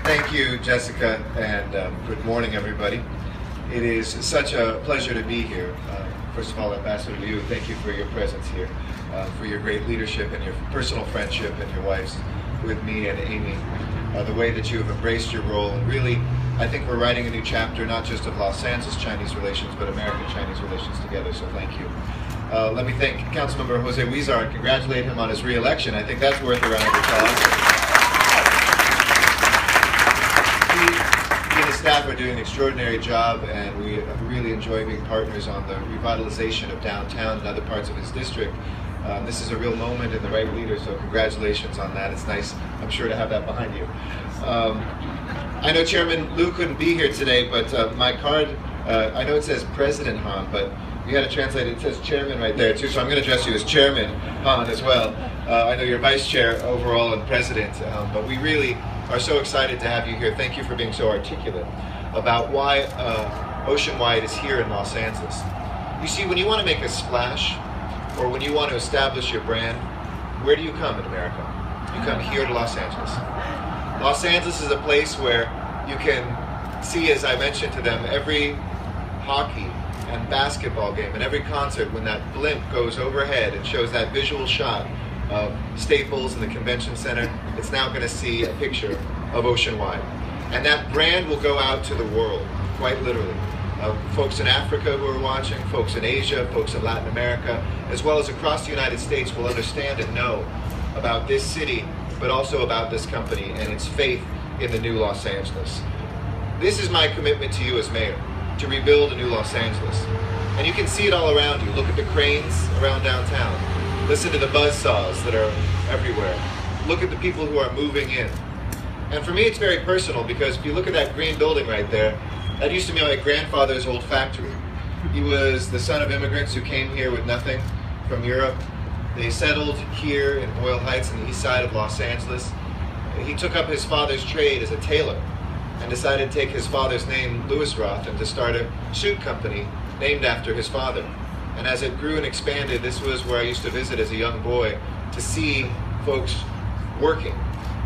Thank you, Jessica, and good morning, everybody. It is such a pleasure to be here. First of all, Ambassador Liu, thank you for your presence here, for your great leadership and your personal friendship and your wife's with me and Amy, the way that you have embraced your role. And really, I think we're writing a new chapter, not just of Los Angeles-Chinese relations, but American-Chinese relations together, so thank you. Let me thank Councilmember Jose Huizar and congratulate him on his re-election. I think that's worth a round of applause. He and his staff are doing an extraordinary job, and we really enjoy being partners on the revitalization of downtown and other parts of his district. This is a real moment in the right leader, so congratulations on that. It's nice, I'm sure, to have that behind you. I know Chairman Liu couldn't be here today, but my card, I know it says President Han, but we had to translate it. It says Chairman right there, too, so I'm going to address you as Chairman Han as well. I know you're Vice Chair overall and President, but we really are so excited to have you here. Thank you for being so articulate about why Oceanwide is here in Los Angeles. You see, when you want to make a splash, or when you want to establish your brand, where do you come in America? You come here to Los Angeles. Los Angeles is a place where you can see, as I mentioned to them, every hockey and basketball game and every concert, when that blimp goes overhead and shows that visual shot of Staples and the Convention Center, it's now going to see a picture of Oceanwide. And that brand will go out to the world, quite literally. Folks in Africa who are watching, folks in Asia, folks in Latin America, as well as across the United States will understand and know about this city, but also about this company and its faith in the new Los Angeles. This is my commitment to you as mayor, to rebuild a new Los Angeles. And you can see it all around you. Look at the cranes around downtown. Listen to the buzzsaws that are everywhere. Look at the people who are moving in. And for me, it's very personal, because if you look at that green building right there, that used to be my grandfather's old factory. He was the son of immigrants who came here with nothing from Europe. They settled here in Boyle Heights on the east side of Los Angeles. He took up his father's trade as a tailor and decided to take his father's name, Louis Roth, and to start a suit company named after his father. And as it grew and expanded, this was where I used to visit as a young boy to see folks working.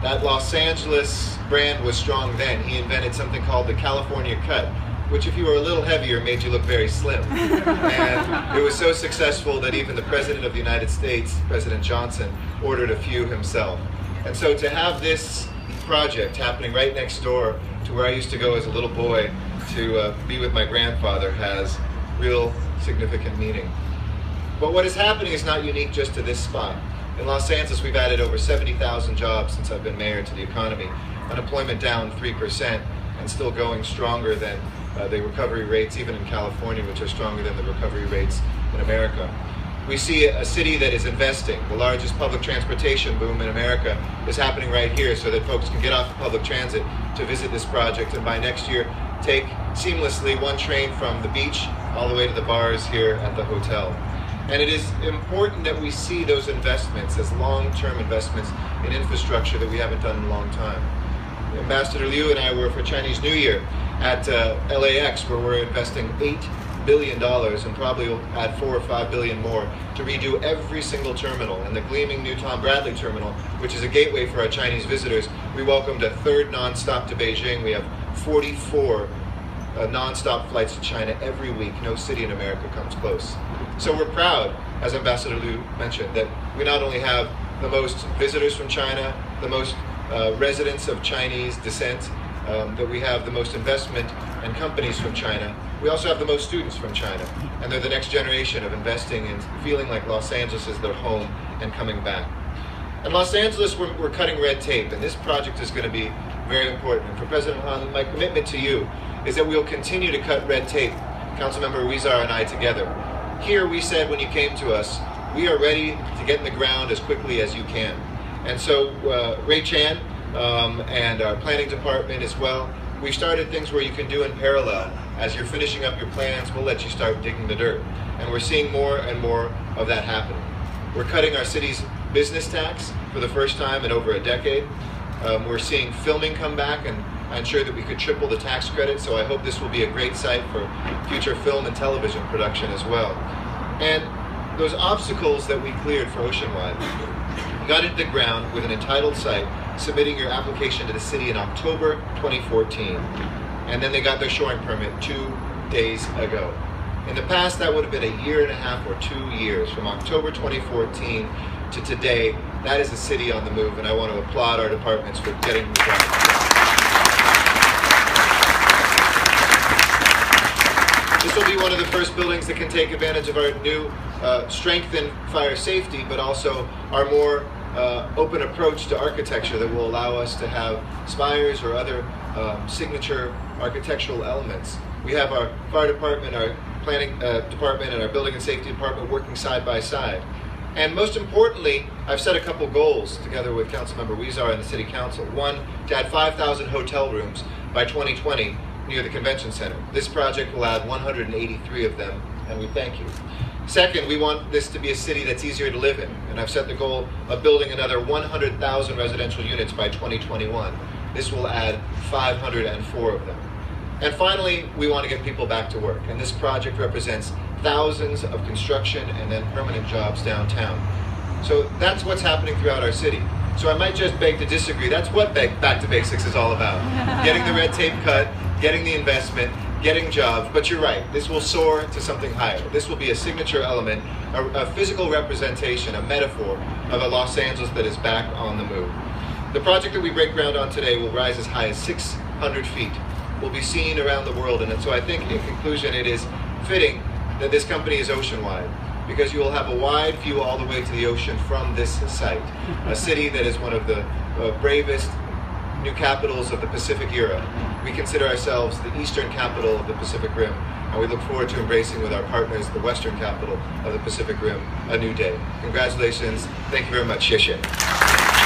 That Los Angeles brand was strong then. He invented something called the California cut, which if you were a little heavier made you look very slim. And it was so successful that even the President of the United States, President Johnson, ordered a few himself. And so to have this project happening right next door to where I used to go as a little boy to be with my grandfather has real significant meaning. But what is happening is not unique just to this spot. In Los Angeles, we've added over 70,000 jobs since I've been mayor to the economy. Unemployment down 3% and still going stronger than the recovery rates, even in California, which are stronger than the recovery rates in America. We see a city that is investing. The largest public transportation boom in America is happening right here, so that folks can get off of public transit to visit this project, and by next year take seamlessly one train from the beach all the way to the bars here at the hotel. And it is important that we see those investments as long-term investments in infrastructure that we haven't done in a long time. Ambassador Liu and I were for Chinese New Year at LAX, where we're investing $8 billion and probably will add 4 or 5 billion more to redo every single terminal. And the gleaming new Tom Bradley terminal, which is a gateway for our Chinese visitors, we welcomed a third nonstop to Beijing. We have 44 non-stop flights to China every week. No city in America comes close. So we're proud, as Ambassador Liu mentioned, that we not only have the most visitors from China, the most residents of Chinese descent, that we have the most investment and companies from China. We also have the most students from China, and they're the next generation of investing and feeling like Los Angeles is their home and coming back. In Los Angeles, we're cutting red tape, and this project is going to be very important. And for President Han, my commitment to you is that we'll continue to cut red tape, Councilmember Huizar and I together. Here we said when you came to us, we are ready to get in the ground as quickly as you can. And so Ray Chan and our planning department as well, we started things where you can do in parallel. As you're finishing up your plans, we'll let you start digging the dirt. And we're seeing more and more of that happening. We're cutting our city's business tax for the first time in over a decade. We're seeing filming come back, and I ensured that we could triple the tax credit, so I hope this will be a great site for future film and television production as well. And those obstacles that we cleared for Oceanwide, got into the ground with an entitled site, submitting your application to the city in October 2014. And then they got their shoring permit 2 days ago. In the past, that would have been a year and a half or 2 years. From October 2014 to today, that is a city on the move, and I want to applaud our departments for getting the job done. This will be one of the first buildings that can take advantage of our new strengthened fire safety, but also our more open approach to architecture that will allow us to have spires or other signature architectural elements. We have our fire department, our planning department, and our building and safety department working side by side. And most importantly, I've set a couple goals together with Councilmember Weezar and the City Council. One, to add 5,000 hotel rooms by 2020 near the convention center. This project will add 183 of them, and we thank you. Second, we want this to be a city that's easier to live in, and I've set the goal of building another 100,000 residential units by 2021. This will add 504 of them. And finally, we want to get people back to work, and this project represents thousands of construction and then permanent jobs downtown. So that's what's happening throughout our city. So I might just beg to disagree. That's what Back to Basics is all about. Getting the red tape cut, getting the investment, getting jobs. But you're right, this will soar to something higher. This will be a signature element, a physical representation, a metaphor of a Los Angeles that is back on the move. The project that we break ground on today will rise as high as 600 feet. Will be seen around the world, and so I think in conclusion it is fitting that this company is Oceanwide, because you will have a wide view all the way to the ocean from this site. A city that is one of the bravest new capitals of the Pacific era. We consider ourselves the eastern capital of the Pacific Rim, and we look forward to embracing with our partners the western capital of the Pacific Rim a new day. Congratulations. Thank you very much. Xie xie.